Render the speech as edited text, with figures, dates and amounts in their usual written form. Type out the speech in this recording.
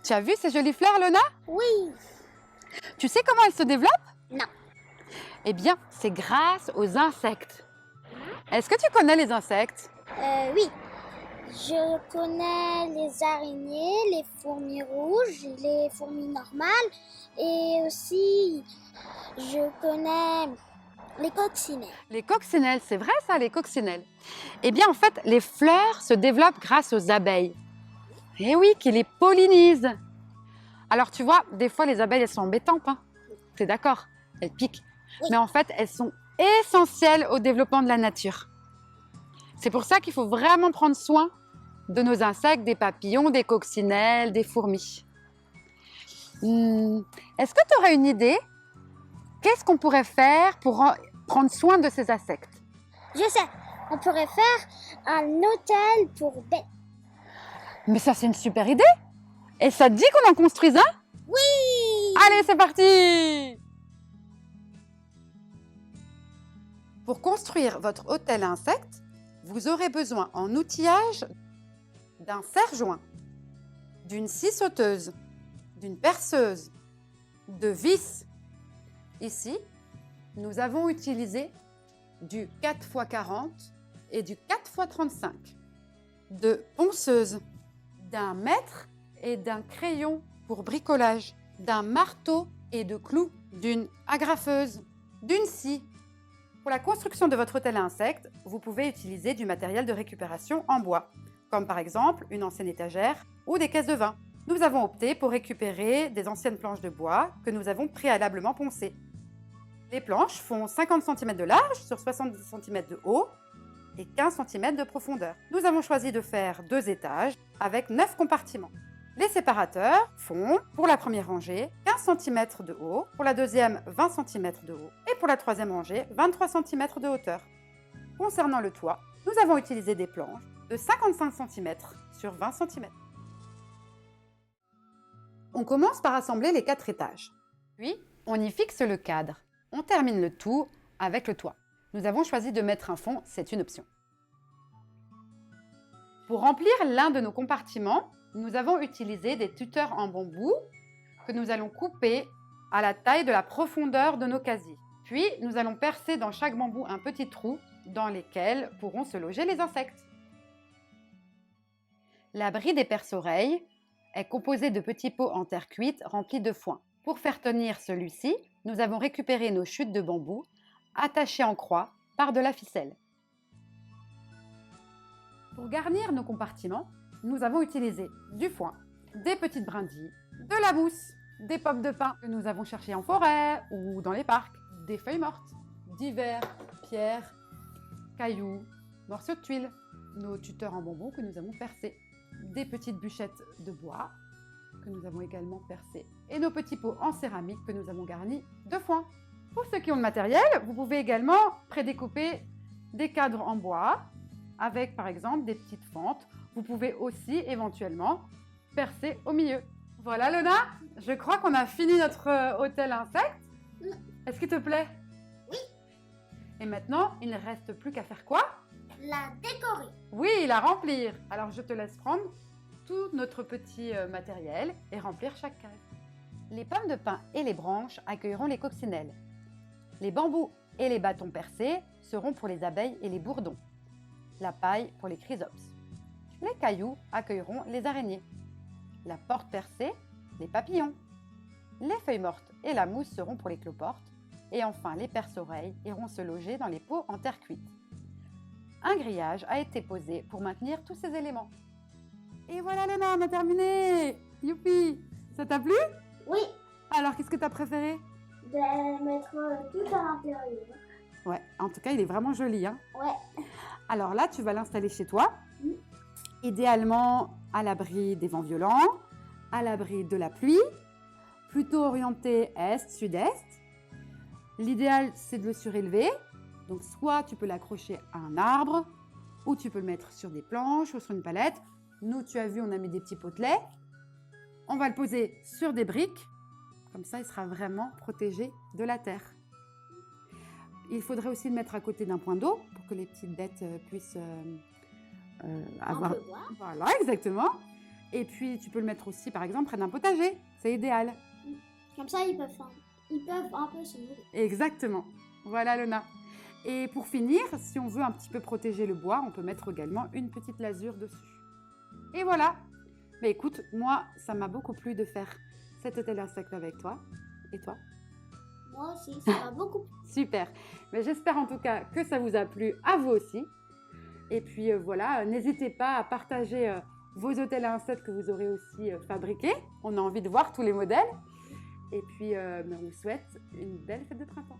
Tu as vu ces jolies fleurs, Lona? Oui. Tu sais comment elles se développent? Non. Eh bien, c'est grâce aux insectes. Est-ce que tu connais les insectes? Oui. Je connais les araignées, les fourmis rouges, les fourmis normales et aussi je connais les coccinelles. Les coccinelles, c'est vrai ça, les coccinelles? Eh bien, en fait, les fleurs se développent grâce aux abeilles. Eh oui, qui les pollinisent. Alors, tu vois, des fois, les abeilles, elles sont embêtantes, hein? T'es d'accord? Elles piquent. Oui. Mais en fait, elles sont essentielles au développement de la nature. C'est pour ça qu'il faut vraiment prendre soin de nos insectes, des papillons, des coccinelles, des fourmis. Est-ce que tu aurais une idée? Qu'est-ce qu'on pourrait faire pour prendre soin de ces insectes? Je sais, on pourrait faire un hôtel pour bêtes. Mais ça, c'est une super idée! Et ça te dit qu'on en construise un? Oui! Allez, c'est parti! Pour construire votre hôtel à insectes, vous aurez besoin en outillage d'un serre-joint, d'une scie sauteuse, d'une perceuse, de vis. Ici, nous avons utilisé du 4x40 et du 4x35, de ponceuse, d'un mètre et d'un crayon pour bricolage, d'un marteau et de clous, d'une agrafeuse, d'une scie. Pour la construction de votre hôtel à insectes, vous pouvez utiliser du matériel de récupération en bois, comme par exemple une ancienne étagère ou des caisses de vin. Nous avons opté pour récupérer des anciennes planches de bois que nous avons préalablement poncées. Les planches font 50 cm de large sur 70 cm de haut et 15 cm de profondeur. Nous avons choisi de faire 2 étages avec 9 compartiments. Les séparateurs font, pour la première rangée, 15 cm de haut, pour la deuxième, 20 cm de haut, et pour la troisième rangée, 23 cm de hauteur. Concernant le toit, nous avons utilisé des planches de 55 cm sur 20 cm. On commence par assembler les 4 étages. Puis, on y fixe le cadre. On termine le tout avec le toit. Nous avons choisi de mettre un fond, c'est une option. Pour remplir l'un de nos compartiments, nous avons utilisé des tuteurs en bambou que nous allons couper à la taille de la profondeur de nos casiers. Puis, nous allons percer dans chaque bambou un petit trou dans lesquels pourront se loger les insectes. L'abri des perce-oreilles est composé de petits pots en terre cuite remplis de foin. Pour faire tenir celui-ci, nous avons récupéré nos chutes de bambou attachées en croix par de la ficelle. Pour garnir nos compartiments, nous avons utilisé du foin, des petites brindilles, de la mousse, des pommes de pin que nous avons cherchées en forêt ou dans les parcs, des feuilles mortes, divers pierres, cailloux, morceaux de tuiles, nos tuteurs en bambou que nous avons percés, des petites bûchettes de bois que nous avons également percées et nos petits pots en céramique que nous avons garnis de foin. Pour ceux qui ont le matériel, vous pouvez également prédécouper des cadres en bois avec par exemple des petites fentes. Vous pouvez aussi éventuellement percer au milieu. Voilà Lona, je crois qu'on a fini notre hôtel insecte. Est-ce qu'il te plaît? Oui. Et maintenant, il ne reste plus qu'à faire quoi? La décorer. Oui, la remplir. Alors je te laisse prendre tout notre petit matériel et remplir chaque case. Les pommes de pin et les branches accueilleront les coccinelles. Les bambous et les bâtons percés seront pour les abeilles et les bourdons. La paille pour les chrysops. Les cailloux accueilleront les araignées. La porte percée, les papillons. Les feuilles mortes et la mousse seront pour les cloportes. Et enfin, les perce-oreilles iront se loger dans les pots en terre cuite. Un grillage a été posé pour maintenir tous ces éléments. Et voilà Lena, on a terminé! Youpi! Ça t'a plu? Oui. Alors, qu'est-ce que tu as préféré? De mettre tout à l'intérieur. Ouais, en tout cas, il est vraiment joli, hein? Ouais. Alors là, tu vas l'installer chez toi. Oui. Idéalement à l'abri des vents violents, à l'abri de la pluie, plutôt orienté est, sud-est. L'idéal, c'est de le surélever. Donc, soit tu peux l'accrocher à un arbre, ou tu peux le mettre sur des planches ou sur une palette. Nous, tu as vu, on a mis des petits potelets. On va le poser sur des briques. Comme ça, il sera vraiment protégé de la terre. Il faudrait aussi le mettre à côté d'un point d'eau pour que les petites bêtes puissent avoir... On peut voir. Voilà, exactement. Et puis, tu peux le mettre aussi, par exemple, près d'un potager. C'est idéal. Comme ça, ils peuvent un peu se nourrir. Exactement. Voilà, Lona. Et pour finir, si on veut un petit peu protéger le bois, on peut mettre également une petite lasure dessus. Et voilà. Mais écoute, moi, ça m'a beaucoup plu de faire cet hôtel insecte avec toi. Et toi? Moi aussi, ça m'a beaucoup plu. Super. Mais j'espère en tout cas que ça vous a plu à vous aussi. Et puis voilà, n'hésitez pas à partager vos hôtels à insectes que vous aurez aussi fabriqués. On a envie de voir tous les modèles. Et puis, on vous souhaite une belle fête de printemps.